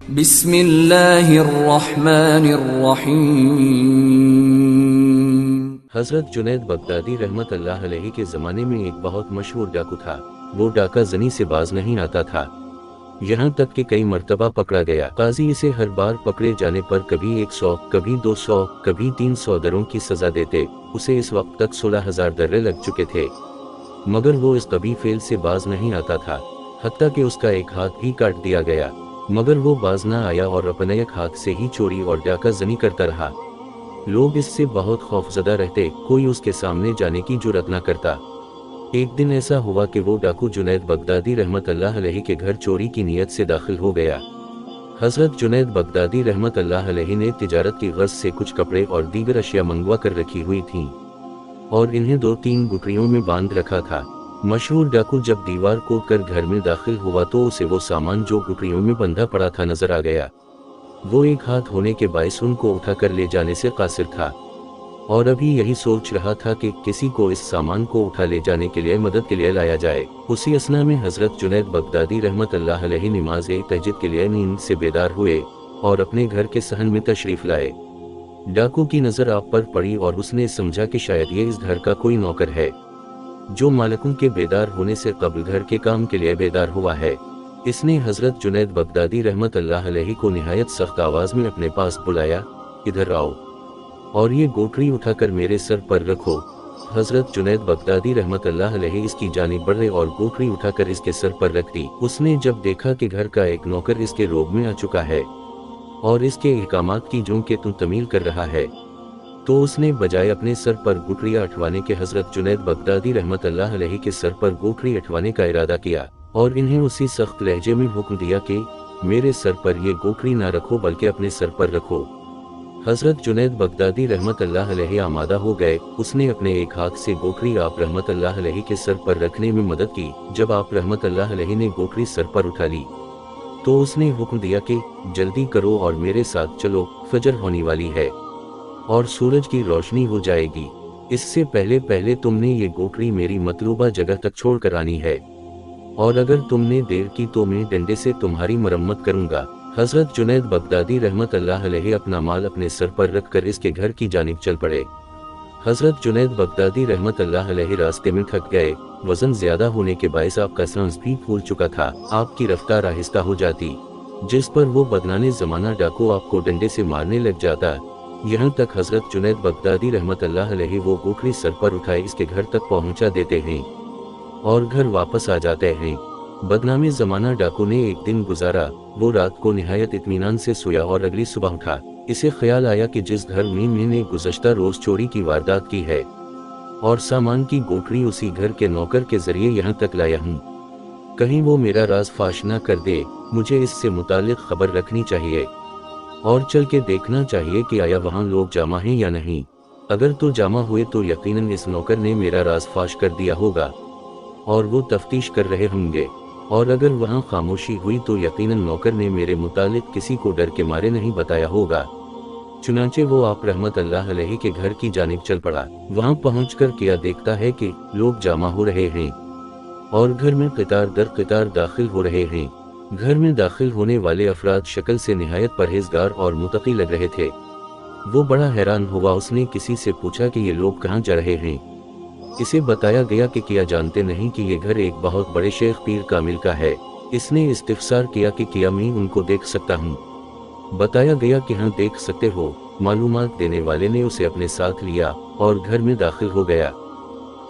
بسم اللہ الرحمن الرحیم۔ حضرت جنید بغدادی رحمت اللہ علیہ کے زمانے میں ایک بہت مشہور ڈاکو تھا۔ وہ ڈاکہ زنی سے باز نہیں آتا تھا، یہاں تک کہ کئی مرتبہ پکڑا گیا۔ قاضی اسے ہر بار پکڑے جانے پر کبھی 100، کبھی 200، کبھی 300 دروں کی سزا دیتے۔ اسے اس وقت تک 16,000 درے لگ چکے تھے، مگر وہ اس قبیح فعل سے باز نہیں آتا تھا، حتیٰ کہ اس کا ایک ہاتھ بھی کاٹ دیا گیا، مگر وہ باز نہ آیا اور اپنے ایک ہاتھ سے ہی چوری اور ڈاکہ زنی کرتا رہا۔ لوگ اس سے بہت خوفزدہ رہتے، کوئی اس کے سامنے جانے کی جرأت نہ کرتا۔ ایک دن ایسا ہوا کہ وہ ڈاکو جنید بغدادی رحمت اللہ علیہ کے گھر چوری کی نیت سے داخل ہو گیا۔ حضرت جنید بغدادی رحمت اللہ علیہ نے تجارت کی غرض سے کچھ کپڑے اور دیگر اشیاء منگوا کر رکھی ہوئی تھیں اور انہیں 2-3 گٹریوں میں باندھ رکھا تھا۔ مشہور ڈاکو جب دیوار کوڑ کر گھر میں داخل ہوا تو اسے وہ سامان جو گٹریوں میں بندھا پڑا تھا نظر آ گیا۔ وہ ایک ہاتھ ہونے کے باعث ان کو اٹھا کر لے جانے سے قاصر تھا، اور ابھی یہی سوچ رہا تھا کہ کسی کو اس سامان کو اٹھا لے جانے کے لیے مدد کے لیے لایا جائے۔ اسی اثنا میں حضرت جنید بغدادی رحمت اللہ علیہ نماز تہجد کے لیے نیند سے بیدار ہوئے اور اپنے گھر کے صحن میں تشریف لائے۔ ڈاکو کی نظر آپ پر پڑی اور اس نے سمجھا کہ شاید یہ اس گھر کا کوئی نوکر ہے جو مالکوں کے بیدار ہونے سے قبل گھر کے کام کے لیے بیدار ہوا ہے۔ اس نے حضرت جنید بغدادی رحمت اللہ علیہ کو نہایت سخت آواز میں اپنے پاس بلایا، ادھر آؤ اور یہ گوٹری اٹھا کر میرے سر پر رکھو۔ حضرت جنید بغدادی رحمت اللہ علیہ اس کی جانب بڑھے اور گوٹری اٹھا کر اس کے سر پر رکھ دی۔ اس نے جب دیکھا کہ گھر کا ایک نوکر اس کے روب میں آ چکا ہے اور اس کے احکامات کی جوں کے تعمیل کر رہا ہے، تو اس نے بجائے اپنے سر پر گٹریاں اٹھوانے کے حضرت جنید بغدادی رحمت اللہ علیہ کے سر پر گوٹری اٹھوانے کا ارادہ کیا اور انہیں اسی سخت لہجے میں حکم دیا کہ میرے سر پر یہ گوٹری نہ رکھو بلکہ اپنے سر پر رکھو۔ حضرت جنید بغدادی رحمت اللہ علیہ آمادہ ہو گئے۔ اس نے اپنے ایک ہاتھ سے گوٹری آپ رحمت اللہ علیہ کے سر پر رکھنے میں مدد کی۔ جب آپ رحمت اللہ علیہ نے گوٹری سر پر اٹھا لی تو اس نے حکم دیا کہ جلدی کرو اور میرے ساتھ چلو، فجر ہونے والی ہے اور سورج کی روشنی ہو جائے گی۔ اس سے پہلے تم نے یہ گوٹری میری مطلوبہ جگہ تک چھوڑ کر آنی ہے، اور اگر تم نے دیر کی تو میں ڈنڈے سے تمہاری مرمت کروں گا۔ حضرت جنید بغدادی رحمت اللہ علیہ اپنا مال اپنے سر پر رکھ کر اس کے گھر کی جانب چل پڑے۔ حضرت جنید بغدادی رحمت اللہ علیہ راستے میں تھک گئے، وزن زیادہ ہونے کے باعث آپ کا سانس بھی پھول چکا تھا، آپ کی رفتار آہستہ ہو جاتی، جس پر وہ بدنام زمانہ ڈاکو آپ کو ڈنڈے سے مارنے لگ جاتا۔ یہاں تک حضرت جنید بغدادی رحمت اللہ علیہ وہ گوٹری سر پر اٹھائے اس کے گھر تک پہنچا دیتے ہیں اور گھر واپس آ جاتے ہیں۔ بدنام زمانہ ڈاکو نے ایک دن گزارا۔ وہ رات کو نہایت اطمینان سے سویا اور اگلی صبح اٹھا۔ اسے خیال آیا کہ جس گھر میں نے گزشتہ روز چوری کی واردات کی ہے اور سامان کی گوٹری اسی گھر کے نوکر کے ذریعے یہاں تک لایا ہوں، کہیں وہ میرا راز فاش نہ کر دے۔ مجھے اس سے متعلق خبر رکھنی چاہیے اور چل کے دیکھنا چاہیے کہ آیا وہاں لوگ جمع ہیں یا نہیں۔ اگر تو جمع ہوئے تو یقیناً اس نوکر نے میرا راز فاش کر دیا ہوگا اور وہ تفتیش کر رہے ہوں گے، اور اگر وہاں خاموشی ہوئی تو یقیناً نوکر نے میرے متعلق کسی کو ڈر کے مارے نہیں بتایا ہوگا۔ چنانچہ وہ آپ رحمت اللہ علیہ کے گھر کی جانب چل پڑا۔ وہاں پہنچ کر کیا دیکھتا ہے کہ لوگ جمع ہو رہے ہیں اور گھر میں قطار در قطار داخل ہو رہے ہیں۔ گھر میں داخل ہونے والے افراد شکل سے نہایت پرہیزگار اور متقی لگ رہے تھے۔ وہ بڑا حیران ہوا۔ اس نے کسی سے پوچھا کہ یہ لوگ کہاں جا رہے ہیں۔ اسے بتایا گیا کہ کیا جانتے نہیں کہ یہ گھر ایک بہت بڑے شیخ پیر کامل کا ہے۔ اس نے استفسار کیا کہ کیا میں ان کو دیکھ سکتا ہوں؟ بتایا گیا کہ ہاں دیکھ سکتے ہو۔ معلومات دینے والے نے اسے اپنے ساتھ لیا اور گھر میں داخل ہو گیا۔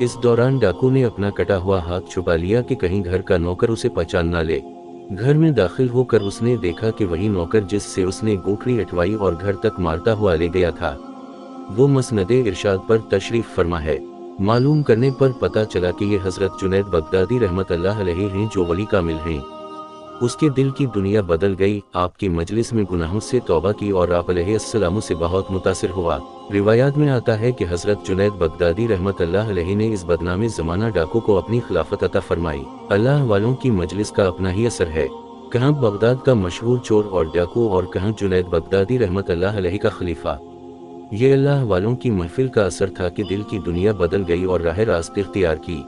اس دوران ڈاکو نے اپنا کٹا ہوا ہاتھ چھپا لیا کہ کہیں گھر کا نوکر اسے پہچان نہ لے۔ گھر میں داخل ہو کر اس نے دیکھا کہ وہی نوکر جس سے اس نے گوٹری اٹھوائی اور گھر تک مارتا ہوا لے گیا تھا، وہ مسند ارشاد پر تشریف فرما ہے۔ معلوم کرنے پر پتہ چلا کہ یہ حضرت جنید بغدادی رحمت اللہ علیہ ہیں جو ولی کامل ہیں۔ اس کے دل کی دنیا بدل گئی۔ آپ کی مجلس میں گناہوں سے توبہ کی اور آپ علیہ السلام سے بہت متاثر ہوا۔ روایات میں آتا ہے کہ حضرت جنید بغدادی رحمت اللہ علیہ نے اس بدنام زمانہ ڈاکو کو اپنی خلافت عطا فرمائی۔ اللہ والوں کی مجلس کا اپنا ہی اثر ہے، کہاں بغداد کا مشہور چور اور ڈاکو اور کہاں جنید بغدادی رحمت اللہ علیہ کا خلیفہ۔ یہ اللہ والوں کی محفل کا اثر تھا کہ دل کی دنیا بدل گئی اور راہ راست اختیار کی۔